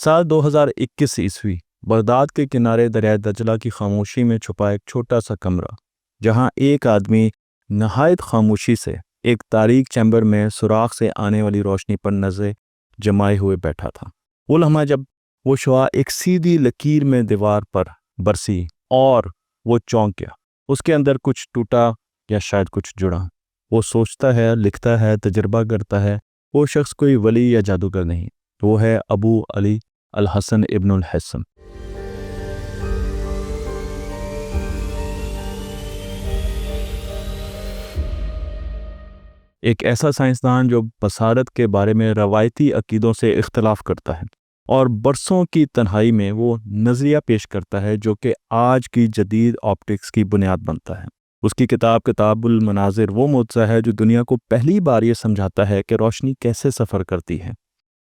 سال 2021 عیسوی بغداد کے کنارے دریائے دجلہ کی خاموشی میں چھپا ایک چھوٹا سا کمرہ، جہاں ایک آدمی نہایت خاموشی سے ایک تاریک چیمبر میں سوراخ سے آنے والی روشنی پر نظریں جمائے ہوئے بیٹھا تھا۔ وہ لمحہ جب وہ شعاع ایک سیدھی لکیر میں دیوار پر برسی اور وہ چونک گیا۔ اس کے اندر کچھ ٹوٹا یا شاید کچھ جڑا۔ وہ سوچتا ہے، لکھتا ہے، تجربہ کرتا ہے۔ وہ شخص کوئی ولی یا جادوگر نہیں، وہ ہے ابو علی الحسن ابن الحسن۔ ایک ایسا سائنسدان جو بصارت کے بارے میں روایتی عقیدوں سے اختلاف کرتا ہے اور برسوں کی تنہائی میں وہ نظریہ پیش کرتا ہے جو کہ آج کی جدید آپٹکس کی بنیاد بنتا ہے۔ اس کی کتاب المناظر وہ معجزہ ہے جو دنیا کو پہلی بار یہ سمجھاتا ہے کہ روشنی کیسے سفر کرتی ہے،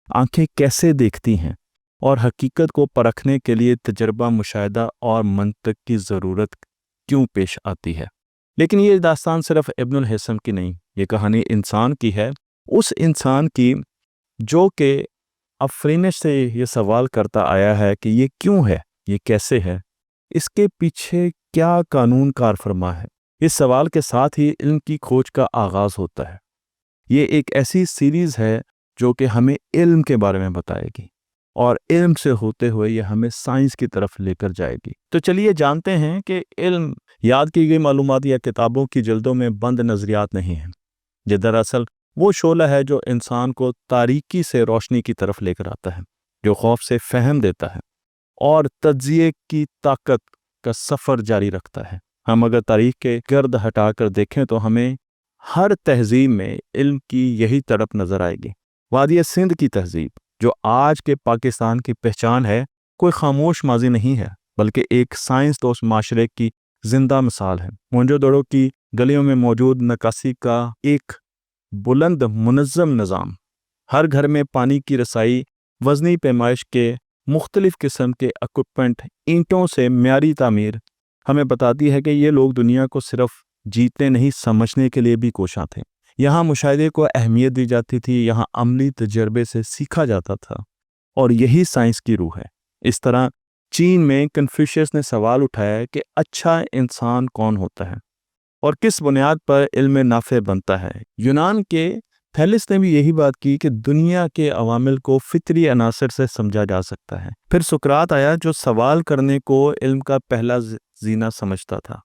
آنکھیں کیسے دیکھتی ہیں، اور حقیقت کو پرکھنے کے لیے تجربہ، مشاہدہ اور منطق کی ضرورت کیوں پیش آتی ہے۔ لیکن یہ داستان صرف ابن الحسن کی نہیں، یہ کہانی انسان کی ہے، اس انسان کی جو کہ افرینش سے یہ سوال کرتا آیا ہے کہ یہ کیوں ہے، یہ کیسے ہے، اس کے پیچھے کیا قانون کار فرما ہے۔ اس سوال کے ساتھ ہی علم کی کھوج کا آغاز ہوتا ہے۔ یہ ایک ایسی سیریز ہے جو کہ ہمیں علم کے بارے میں بتائے گی اور علم سے ہوتے ہوئے یہ ہمیں سائنس کی طرف لے کر جائے گی۔ تو چلیے جانتے ہیں کہ علم یاد کی گئی معلومات یا کتابوں کی جلدوں میں بند نظریات نہیں ہیں۔ یہ دراصل وہ شعلہ ہے جو انسان کو تاریکی سے روشنی کی طرف لے کر آتا ہے، جو خوف سے فہم دیتا ہے اور تجزیے کی طاقت کا سفر جاری رکھتا ہے۔ ہم اگر تاریخ کے گرد ہٹا کر دیکھیں تو ہمیں ہر تہذیب میں علم کی یہی تڑپ نظر آئے گی۔ وادی سندھ کی تہذیب جو آج کے پاکستان کی پہچان ہے، کوئی خاموش ماضی نہیں ہے، بلکہ ایک سائنس دوست معاشرے کی زندہ مثال ہے۔ موہنجو دڑو کی گلیوں میں موجود نکاسی کا ایک بلند منظم نظام، ہر گھر میں پانی کی رسائی، وزنی پیمائش کے مختلف قسم کے اکوپمنٹ، اینٹوں سے معیاری تعمیر، ہمیں بتاتی ہے کہ یہ لوگ دنیا کو صرف جیتنے نہیں سمجھنے کے لیے بھی کوشاں تھے۔ یہاں مشاہدے کو اہمیت دی جاتی تھی، یہاں عملی تجربے سے سیکھا جاتا تھا، اور یہی سائنس کی روح ہے۔ اس طرح چین میں کنفیوشس نے سوال اٹھایا کہ اچھا انسان کون ہوتا ہے اور کس بنیاد پر علم نافع بنتا ہے۔ یونان کے تھیلس نے بھی یہی بات کی کہ دنیا کے عوامل کو فطری عناصر سے سمجھا جا سکتا ہے۔ پھر سقراط آیا جو سوال کرنے کو علم کا پہلا زینہ سمجھتا تھا،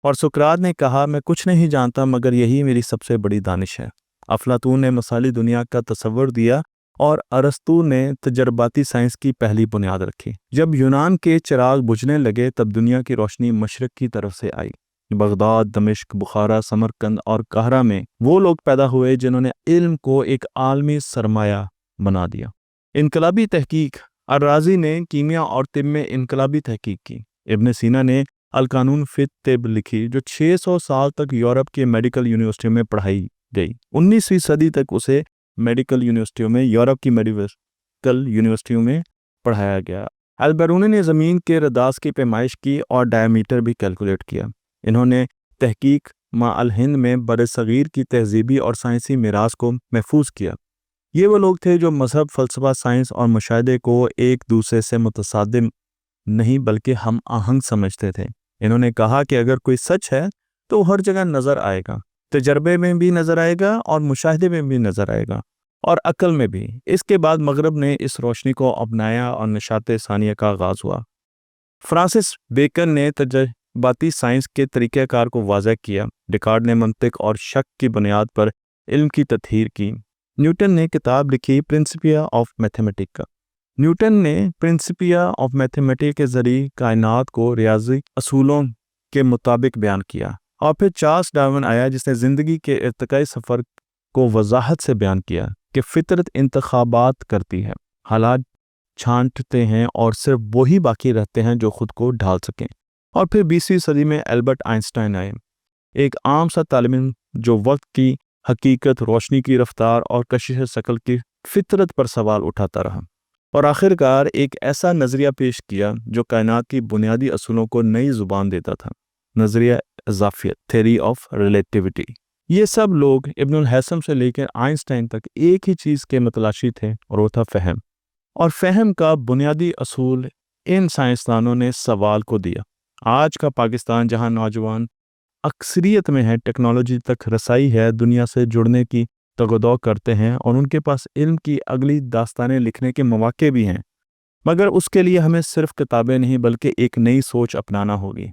اور سقراط نے کہا، میں کچھ نہیں جانتا مگر یہی میری سب سے بڑی دانش ہے۔ افلاطون نے مثالی دنیا کا تصور دیا اور ارسطو نے تجرباتی سائنس کی پہلی بنیاد رکھی۔ جب یونان کے چراغ بجھنے لگے تب دنیا کی روشنی مشرق کی طرف سے آئی۔ بغداد، دمشق، بخارا، سمرقند اور قاہرہ میں وہ لوگ پیدا ہوئے جنہوں نے علم کو ایک عالمی سرمایہ بنا دیا۔ انقلابی تحقیق، الرازی نے کیمیا اور طب میں انقلابی تحقیق کی۔ ابن سینا نے القانون فی الطب لکھی جو 600 سال تک یورپ کے میڈیکل یونیورسٹیوں میں پڑھائی گئی۔ 19ویں صدی تک اسے میڈیکل یونیورسٹیوں میں، یورپ کی میڈیکل یونیورسٹیوں میں پڑھایا گیا۔ البیرونی نے زمین کے رداس کی پیمائش کی اور ڈائیمیٹر بھی کیلکولیٹ کیا۔ انہوں نے تحقیق مع الہند میں برصغیر کی تہذیبی اور سائنسی میراث کو محفوظ کیا۔ یہ وہ لوگ تھے جو مذہب، فلسفہ، سائنس اور مشاہدے کو ایک دوسرے سے متصادم نہیں بلکہ ہم آہنگ سمجھتے تھے۔ انہوں نے کہا کہ اگر کوئی سچ ہے تو ہر جگہ نظر آئے گا، تجربے میں بھی نظر آئے گا اور مشاہدے میں بھی نظر آئے گا اور عقل میں بھی۔ اس کے بعد مغرب نے اس روشنی کو اپنایا اور نشاط ثانیہ کا آغاز ہوا۔ فرانسس بیکن نے تجرباتی سائنس کے طریقہ کار کو واضح کیا۔ ڈیکارٹ نے منطق اور شک کی بنیاد پر علم کی تطہیر کی۔ نیوٹن نے کتاب لکھی پرنسپیا آف میتھمیٹکس۔ نیوٹن نے پرنسپیا آف میتھمیٹکس کے ذریعے کائنات کو ریاضی اصولوں کے مطابق بیان کیا۔ اور پھر چارلس ڈارون آیا جس نے زندگی کے ارتقائی سفر کو وضاحت سے بیان کیا کہ فطرت انتخابات کرتی ہے، حالات چھانٹتے ہیں اور صرف وہی باقی رہتے ہیں جو خود کو ڈھال سکیں۔ اور پھر 20ویں صدی میں البرٹ آئنسٹائن آئے، ایک عام سا طالب علم جو وقت کی حقیقت، روشنی کی رفتار اور کشش ثقل کی فطرت پر سوال اٹھاتا رہا، اور آخر کار ایک ایسا نظریہ پیش کیا جو کائنات کی بنیادی اصولوں کو نئی زبان دیتا تھا، نظریہ اضافیت، تھیوری آف ریلیٹیوٹی۔ یہ سب لوگ ابن الحسن سے لے کر آئنسٹائن تک ایک ہی چیز کے متلاشی تھے، اور وہ تھا فہم۔ اور فہم کا بنیادی اصول ان سائنسدانوں نے سوال کو دیا۔ آج کا پاکستان جہاں نوجوان اکثریت میں ہے، ٹیکنالوجی تک رسائی ہے، دنیا سے جڑنے کی تگودو کرتے ہیں اور ان کے پاس علم کی اگلی داستانیں لکھنے کے مواقع بھی ہیں، مگر اس کے لیے ہمیں صرف کتابیں نہیں بلکہ ایک نئی سوچ اپنانا ہوگی۔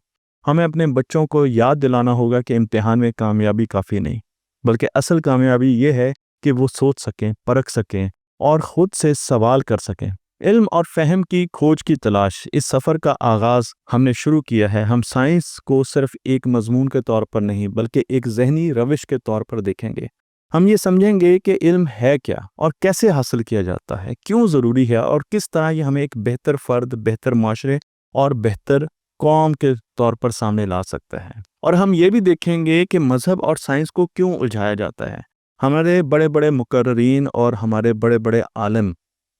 ہمیں اپنے بچوں کو یاد دلانا ہوگا کہ امتحان میں کامیابی کافی نہیں، بلکہ اصل کامیابی یہ ہے کہ وہ سوچ سکیں، پرکھ سکیں اور خود سے سوال کر سکیں۔ علم اور فہم کی کھوج کی تلاش، اس سفر کا آغاز ہم نے شروع کیا ہے۔ ہم سائنس کو صرف ایک مضمون کے طور پر نہیں بلکہ ایک ذہنی روش کے طور پر دیکھیں گے۔ ہم یہ سمجھیں گے کہ علم ہے کیا اور کیسے حاصل کیا جاتا ہے، کیوں ضروری ہے اور کس طرح یہ ہمیں ایک بہتر فرد، بہتر معاشرے اور بہتر قوم کے طور پر سامنے لا سکتا ہے۔ اور ہم یہ بھی دیکھیں گے کہ مذہب اور سائنس کو کیوں الجھایا جاتا ہے۔ ہمارے بڑے بڑے مقررین اور ہمارے بڑے بڑے عالم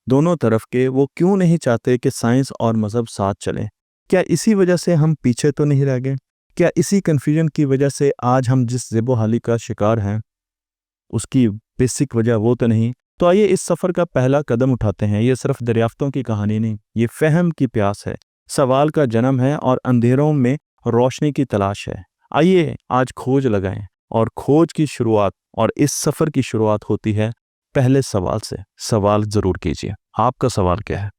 دونوں طرف کے، وہ کیوں نہیں چاہتے کہ سائنس اور مذہب ساتھ چلیں؟ کیا اسی وجہ سے ہم پیچھے تو نہیں رہ گئے؟ کیا اسی کنفیوژن کی وجہ سے آج ہم جس زیب و حالی کا شکار ہیں اس کی بیسک وجہ وہ تو نہیں؟ تو آئیے اس سفر کا پہلا قدم اٹھاتے ہیں۔ یہ صرف دریافتوں کی کہانی نہیں، یہ فہم کی پیاس ہے، سوال کا جنم ہے اور اندھیروں میں روشنی کی تلاش ہے۔ آئیے آج کھوج لگائیں، اور کھوج کی شروعات اور اس سفر کی شروعات ہوتی ہے پہلے سوال سے۔ سوال ضرور کیجیے۔ آپ کا سوال کیا ہے؟